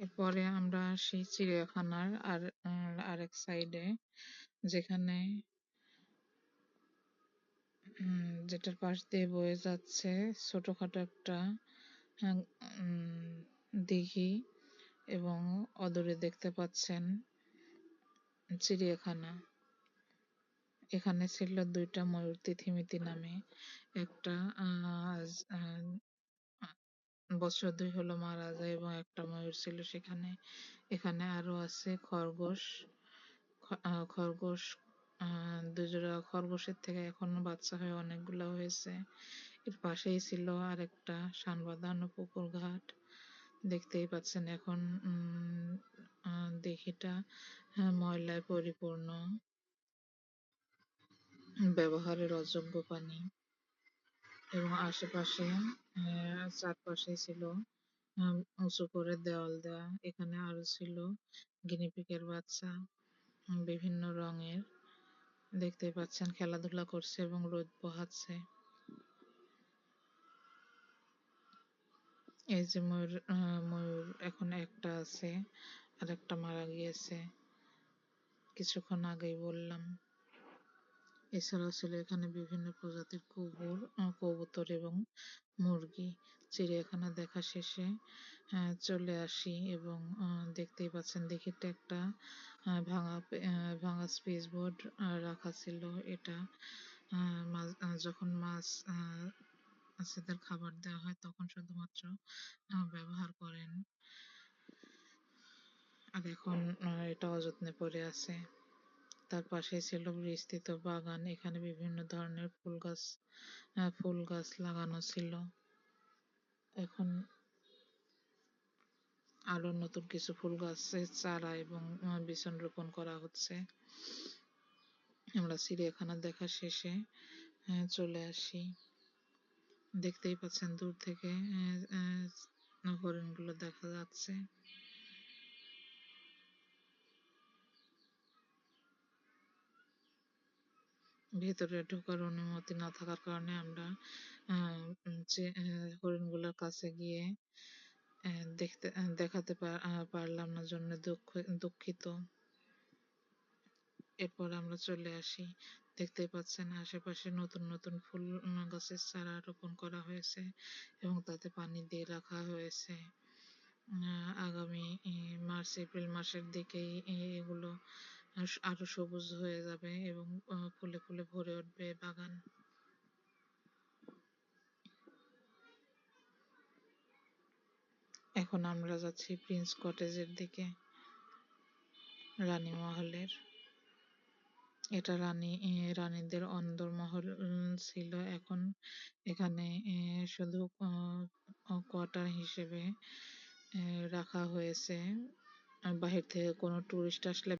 এরপরে আমরা আসি চিড়িয়াখানার আরেক সাইডে, যেখানে যেটার পাশ দিয়ে বয়ে যাচ্ছে ছোটখাটো একটা হ্যাঁ, দিঘি, এবং অদূরে দেখতে পাচ্ছেন চিড়িয়াখানা। এখানে ছিল দুইটা ময়ূর তিথিমিতি নামে। একটা বছর 2 হলো মারা যায় এবং একটা ময়ূর ছিল সেখানে। এখানে আরো আছে খরগোশ। খরগোশ, 2 জোড়া খরগোশের থেকে এখনো বাচ্চা হয়ে অনেকগুলো হয়েছে। এর পাশেই ছিল আরেকটা শান বাঁধানো পুকুর ঘাট। দেখতেই পাচ্ছেন এখন দিঘিটা ময়লায় পরিপূর্ণ, ব্যবহারের অযোগ্য পানি। এবং আশেপাশে চারপাশে ছিল উঁচু করে দেওয়াল দেওয়া। এখানে আরো ছিল গিনিপিগের বাচ্চা, বিভিন্ন রঙের। দেখতেই পাচ্ছেন খেলাধুলা করছে এবং রোদ পোহাচ্ছে। এই যে ময়ূর এখন একটা আছে, আর একটা মারা গিয়েছে, কিছুক্ষণ আগেই বললাম। এছাড়াও ছিল এখানে বিভিন্ন প্রজাতির কবুতর এবং মুরগি। চিড়িয়াখানা দেখা শেষে চলে আসি এবং দেখতেই পাচ্ছেন দিঘিতে একটা ভাঙা স্পিচ বোর্ড রাখা ছিল। এটা যখন মাছ মাছেদের খাবার দেওয়া হয় তখন শুধুমাত্র ব্যবহার করেন, আর এখন এটা অযত্নে পড়ে আছে। তার পাশে ছিল বিস্তৃত বাগান। এখানে বিভিন্ন ধরনের ফুল গাছ লাগানো ছিল। এখন আরো নতুন কিছু ফুল গাছের চারা এবং বিচন রোপণ করা হচ্ছে। আমরা চিড়িয়াখানা দেখা শেষে চলে আসি। দেখতেই পাচ্ছেন দূর থেকে হরিণগুলো দেখা যাচ্ছে। ভেতরে ঢোকার অনুমতি না থাকার কারণে আমরা হরিণগুলোর কাছে গিয়ে দেখাতে পারলাম না, জন্য দুঃখিত। এরপর আমরা চলে আসি। দেখতেই পাচ্ছেন আশেপাশে নতুন নতুন ফুল গাছের চারা রোপণ করা হয়েছে এবং তাতে পানি দিয়ে রাখা হয়েছে। আগামী মার্চ এপ্রিল মাসের দিকেই এগুলো আরো সবুজ হয়ে যাবে এবং ফুলে ফুলে ভরে উঠবে বাগান। এখন আমরা যাচ্ছি প্রিন্স কটেজের দিকে, রানীমহলের। এটা রানীদের অন্দরমহল ছিল। এখন এখানে শুধু কোয়ার্টার হিসেবে রাখা হয়েছে। বাহির থেকে কোনো টুরিস্ট আসলে